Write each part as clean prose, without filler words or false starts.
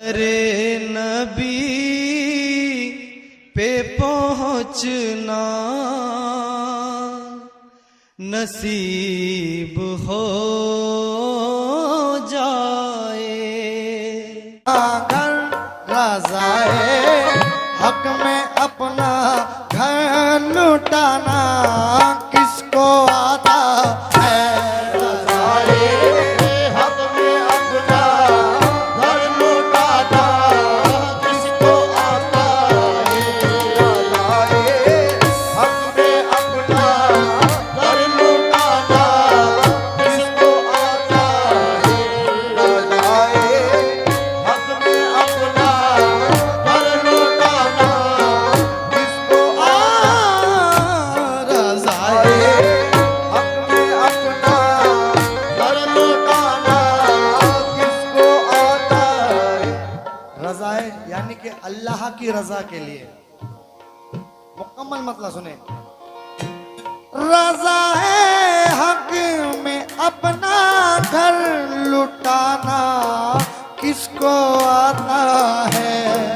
अरे नबी पे पहुँचना नसीब हो जाए। घर रज़ाए हक में अपना घर लुटाना किसको आता है। रज़ाए हक में अपना घर लुटाना किसको आता है। रज़ाए हक में अपना घर लुटाना किसको आता है। रज़ाए हक में अपना घर लुटाना किसको रज़ाए हक में अपना घर लुटाना किसको आता है। रज़ाए यानी कि अल्लाह की रजा के लिए। मुकम्मल मतलब सुने। रज़ाए हक में अपना घर लुटाना किसको आता है।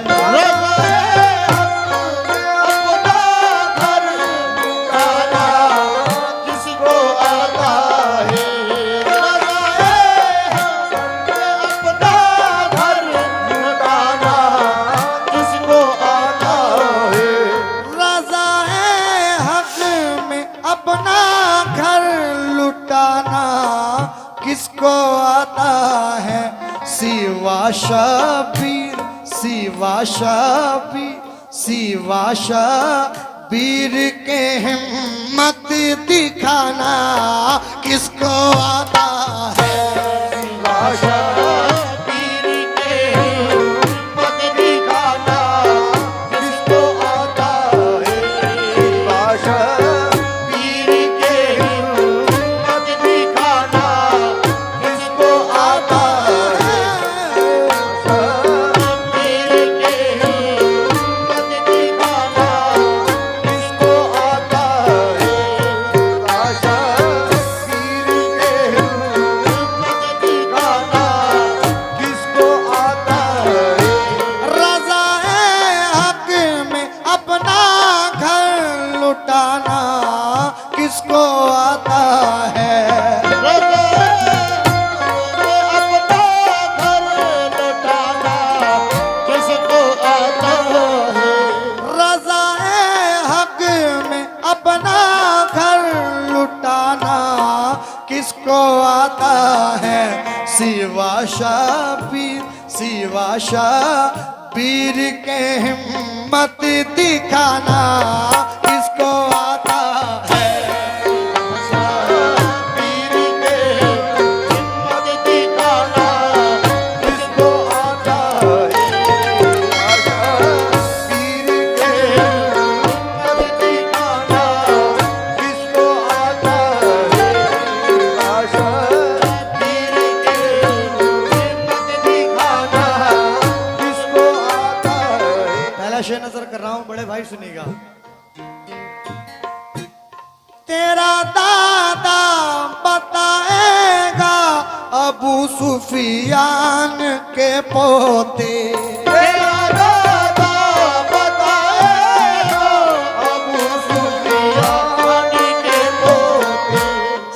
रज़ाए हक में अपना घर लुटाना किसको आता है। रज़ाए हक में अपना घर लुटाना किसको आता है। रज़ाए हक में अपना घर लुटाना किसको आता है। सिवा शबीर सिवा शबीर सिवा शबीर के हिम्मत दिखाना किसको आता है। सिवा शबीर के हिम्मत दिखाना किसको आता है। सिवा शबीर के हिम्मत दिखाना किसको आता है। शबीर के हिम्मत दिखाना किसको आता है। शबीर के हिम्मत दिखाना किसको आता है। रज़ाए हक में अपना घर लुटाना किसको आता है। रज़ाए अपना घर लुटाना किसको आता है। रज़ाए हक में अपना घर लुटाना किसको आता है। सिवा शबीर के हिम्मत दिखाना किसको आता है। शबीर के हिम्मत दिखाना किसको आता है। शबीर के हिम्मत दिखाना किसको आता है। शबीर के हिम्मत दिखाना किसको आता है। पहला शेर नजर कर रहा हूं, बड़े भाई सुनिएगा। तेरा दादा बताएगा अबू सुफियान के पोते। तेरा दादा बताएगा अबू सुफियान के पोते।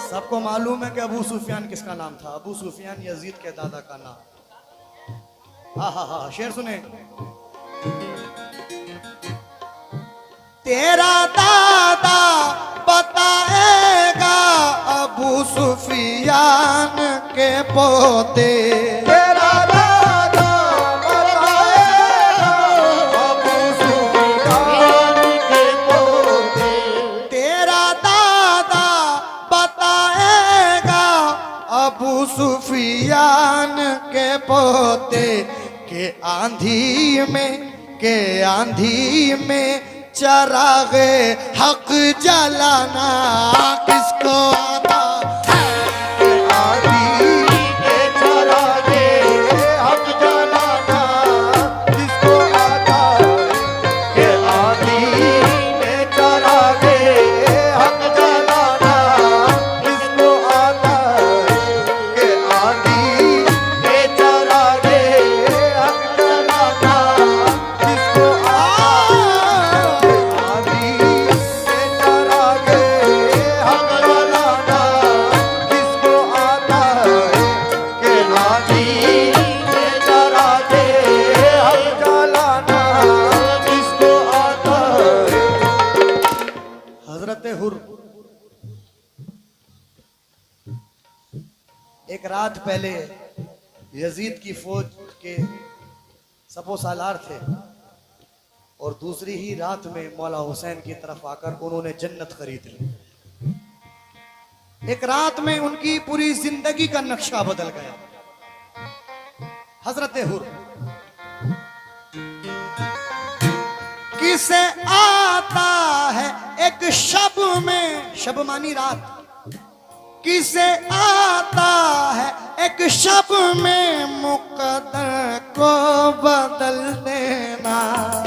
सबको मालूम है कि अबू सुफियान किसका नाम था। अबू सुफियान यजीद के दादा का नाम। हा शेर सुने। तेरा दादा बताएगा अबू सुफियान के पोते। तेरा दादा बताएगा अबू सुफियान के पोते। तेरा दादा बताएगा अबू सुफियान के पोते। के आंधी में चरागे हक जलाना किसको आता है। आंधी के चरागे हक जलाना किसको आता है। के आंधी के चरागे हक जलाना किसको आता है। के आंधी के चरागे हक रात पहले यजीद की फौज के सपो सालार थे और दूसरी ही रात में मौला हुसैन की तरफ आकर उन्होंने जन्नत खरीद ली। एक रात में उनकी पूरी जिंदगी का नक्शा बदल गया। हजरत हुर किसे आता है एक शब में, शब मानी रात, किसे आता है एक शब में मुकद्दर को बदल देना।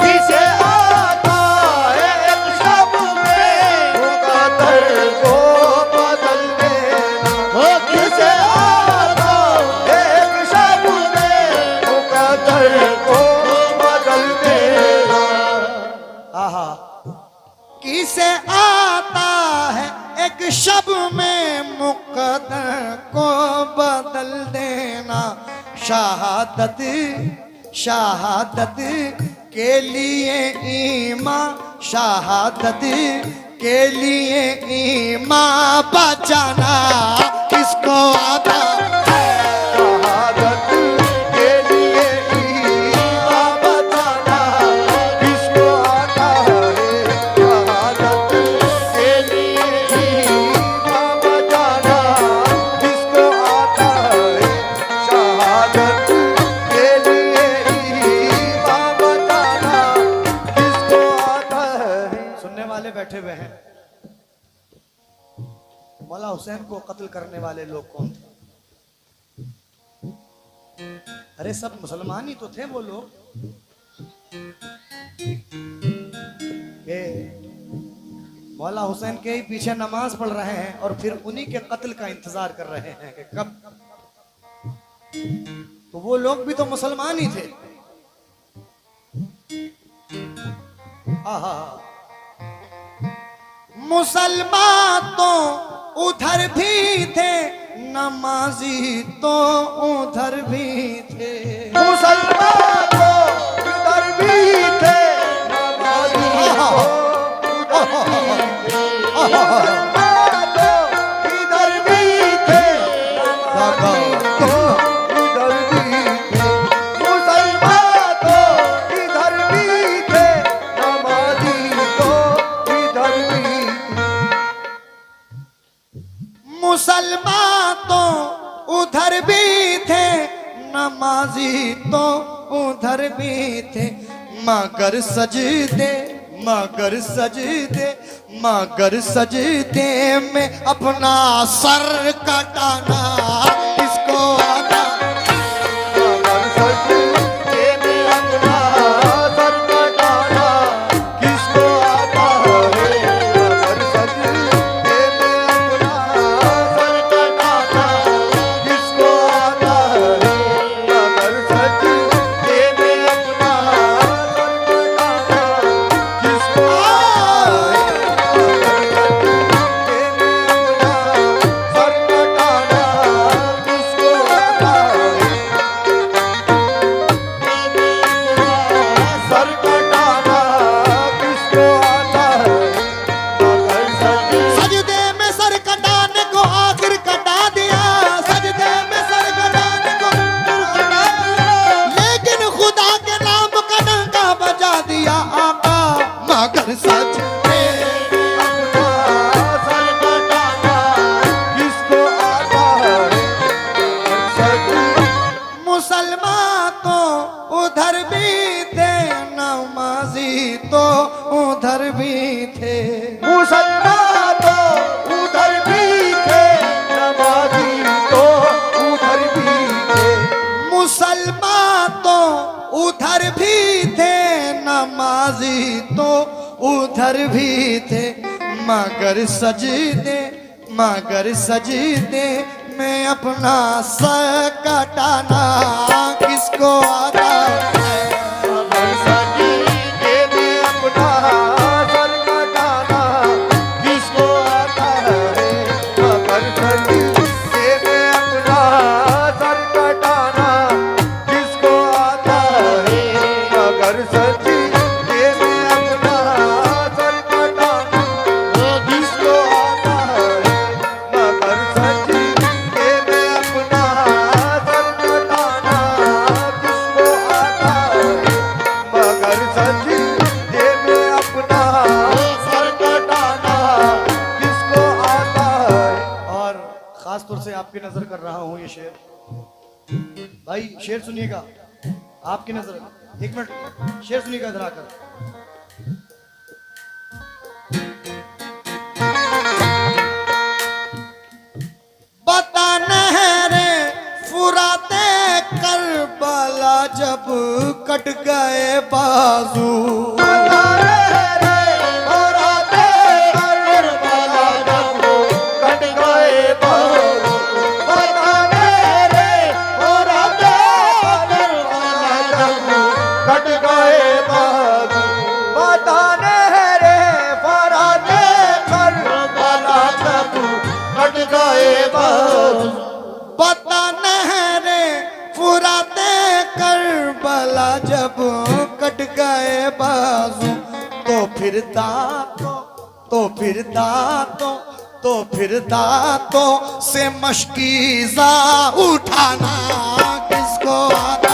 किसे आता है एक शब में मुकद्दर को बदल देना। हो किसे आता है एक शब में मुकद्दर को बदल देना। आहा, किसे आता है एक शब में मुकद्दर को बदल देना। शहादत शहादत के लिए ईमान, शहादत के लिए ईमान बचाना किसको आता है। शहादत के लिए ईमान बचाना किसको आता है। शहादत के लिए ईमान बचाना किसको आता है। शहादत के लिए ईमान बचाना किसको आता है। सुनने वाले बैठे हुए हैं, मौला हुसैन को कत्ल करने वाले लोग कौन थे? अरे सब मुसलमान ही तो थे वो लोग। ये मौला हुसैन के ही पीछे नमाज पढ़ रहे हैं और फिर उन्हीं के कत्ल का इंतजार कर रहे हैं कि कब। तो वो लोग भी तो मुसलमान ही थे। आहा, मुसलमान तो उधर भी थे, नमाजी तो उधर भी थे। मुसलमान तो इधर भी थे, नमाजी तो उधर भी थे। मुसलमान तो इधर भी थे, नमाजी तो उधर भी थे। मुसलमान तो इधर भी थे, नमाजी तो इधर भी थे। मुसलमान तो उधर भी थे, नमाजी तो उधर भी थे। मगर सजदे मगर सजदे मगर सजदे में अपना सर कटाना किसको आता। मगर सजदे में अपना सर कटाना किसको आता है। मगर सजदे में अपना सर कटाना किसको आता है। मगर सजदे में अपना सर कटाना किसको आता है। मगर सजदे में अपना सर कटाना किसको आता है। सर कटाना किसको आता है। मगर सजदे में सर कटाने को आखिर कटा दिया, सजदे में सर कटाने को कटा दिया, लेकिन खुदा के नाम का डंका बजा दिया आका। मगर सजदे अपना सर कटाना किसको आता है। मुसलमान तो उधर भी थे, नमाजी तो उधर भी थे। मुसलमान तो उधर भी थे, नमाजी तो उधर भी थे। मुसलमान तो उधर भी थे, नमाजी तो उधर भी थे। मगर सजदे में अपना सर कटाना किसको आता है। मगर सजदे में अपना सर कटाना किसको आता है। मगर सजदे में अपना सर कटाना किसको आता है। मगर सजदे में अपना सर कटाना किसको आता है। मगर सजदे में अपना आपकी नजर कर रहा हूं ये शेर। भाई शेर सुनिएगा, आपकी नजर, एक मिनट शेर सुनिएगा इधर आकर। बता नहरे फुराते करबला जब कट गए बाजू, बता नहरे फुराते करबला जब कट गए बाजू, तो फिर दांतों से मशकीज़ा उठाना किसको आता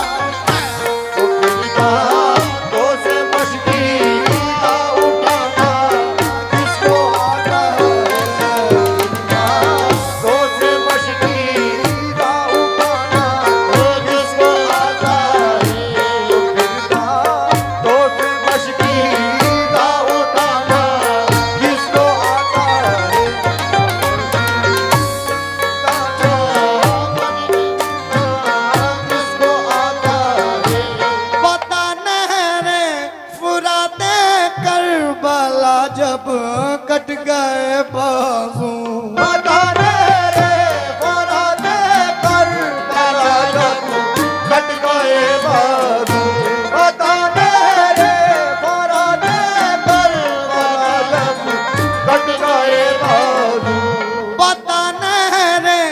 जब कट गए बाजू, बताने रे फराते करबला जब कट गए बाजू, बताने रे फराते करबला जब कट गए बाजू, बताने रे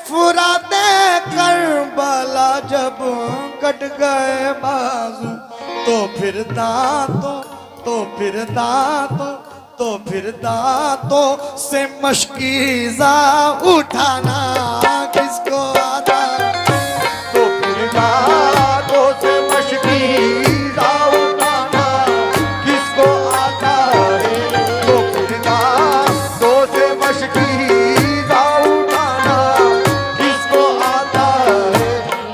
फुराते करबला जब कट गए बाजू, तो फिर दांतों से मशकीज़ा उठाना किसको आता, तो फिर दांतों से मशकीज़ा उठाना किसको आता है, तो फिर दांतों से मशकीज़ा उठाना किसको आता है,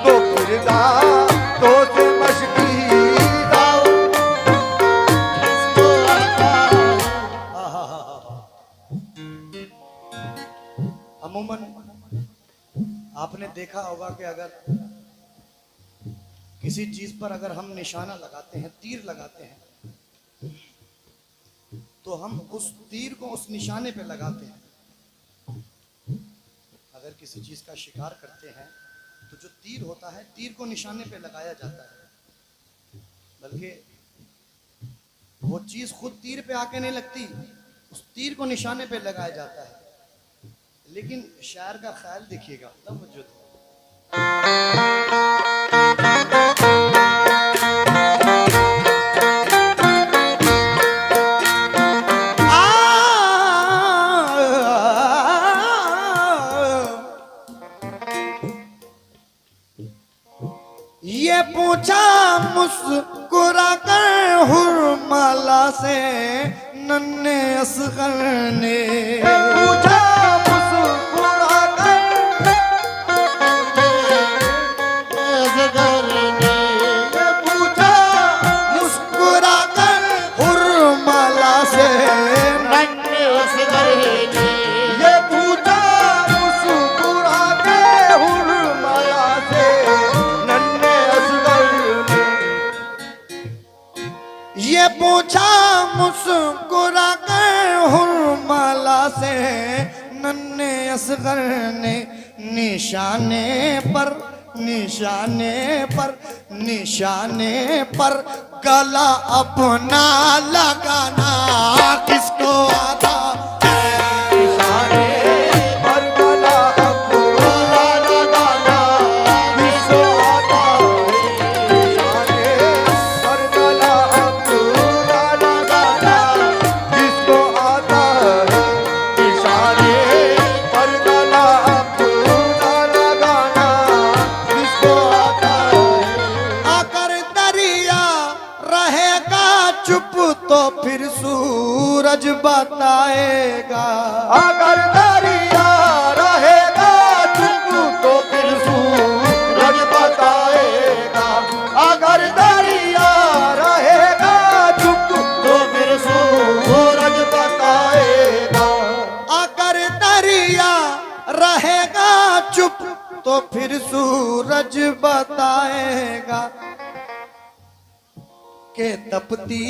तो फिर दांतों से मशकीज़ा किसको आता है। अमूमन आपने देखा होगा कि अगर किसी चीज पर अगर हम निशाना लगाते हैं, तीर लगाते हैं, तो हम उस तीर को उस निशाने पे लगाते हैं। अगर किसी चीज का शिकार करते हैं तो जो तीर होता है, तीर को निशाने पे लगाया जाता है, बल्कि वो चीज खुद तीर पे आके नहीं लगती, उस तीर को निशाने पे लगाया जाता है। लेकिन शायर का ख्याल देखिएगा, तवज्जो दो। ये पूछा मुस्कुरा कर हुरमाला से नन्हे असगर ने, पूछा मुस्कुरा कर असगर ने, ये पूछा मुस्कुरा कर हुरमाला से नन्हे असगर ने, ये पूछा मुस्कुरा के हुरमाला से नन्हे असगर ने, ये पूछा मुस्कुरा कर हुरमाला से नन्हे असगर ने, निशाने पर गला अपना लगाना किसको आता, निशाने पर गला अपना लगाना किसको आता है, निशाने पर गला अपना लगाना किसको आता है, निशाने पर गला अपना लगाना किसको आता है। आकर दरिया रहेगा चुप तो फिर सूरज बताएगा, अगर दरिया रहेगा चुप को फिर सूरज बताएगा के तपती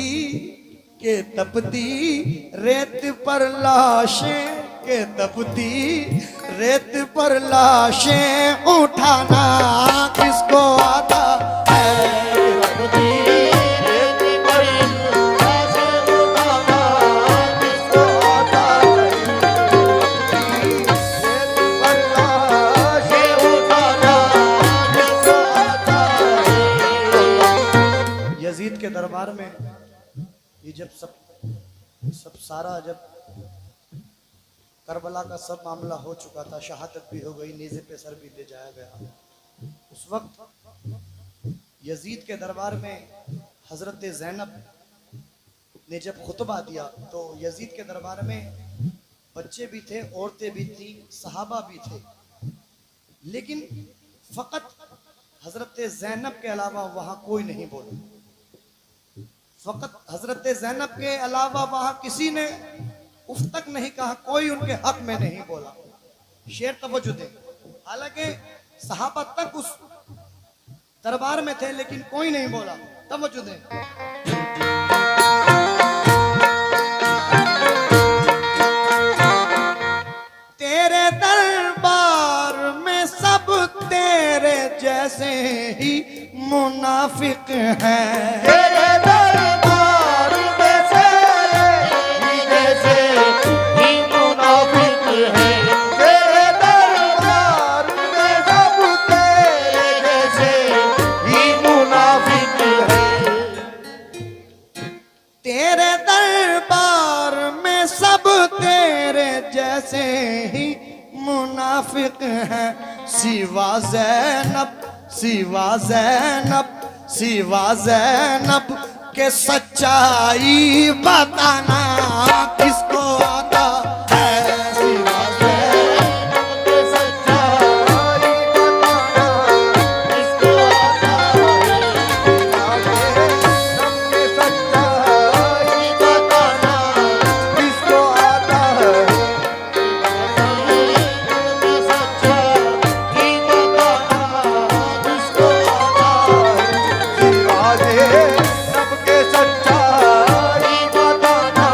रेत पर लाशें, के तपती रेत पर लाशें उठाना किसको आता है। यजीद के दरबार में ये जब सब सारा जब करबला का सब मामला हो चुका था, शहादत भी हो गई, नेज़े पे सर भी ले जाया गया, उस वक्त यजीद के दरबार में हजरत ज़ैनब ने जब खुतबा दिया तो यजीद के दरबार में बच्चे भी थे, औरतें भी थी, सहाबा भी थे, लेकिन फकत हजरत ज़ैनब के अलावा वहां कोई नहीं बोला। फकत हजरत ज़ैनब के अलावा वहां किसी ने उफ तक नहीं कहा, कोई उनके हक में नहीं बोला। शेर तवज्जो दे, हालांकि सहाबा तक उस दरबार में थे लेकिन कोई नहीं बोला। तवज्जो दे। तेरे दरबार में सब तेरे जैसे ही मुनाफिक हैं, तेरे दरबार में से जैसे ही मुनाफिक हैं, तेरे दरबार में सब तेरे जैसे ही मुनाफिक हैं, तेरे दरबार में सब तेरे जैसे ही मुनाफिक हैं। सिवा ज़ैनब, सिवा ज़ैनब, सिवा ज़ैनब के सच्चाई बताना किसको आता है। सिवा ज़ैनब के सच्चाई बताना किसको आता है। ज़ैनब के सच्चाई बताना किसको आता है। सबके सच्चाई बताना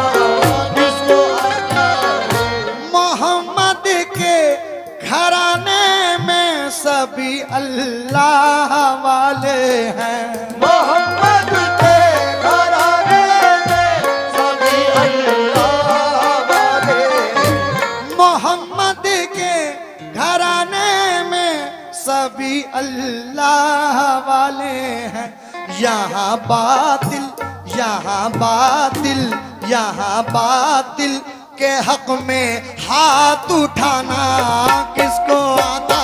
किसको आता है। मोहम्मद के घराने में सभी अल्लाह वाले हैं, मोहम्मद के घराने में सभी अल्लाह वाले, मोहम्मद के घराने में सभी अल्लाह वाले हैं। यहाँ बातिल, यहाँ बातिल, यहाँ बातिल के हक में हाथ उठाना किसको आता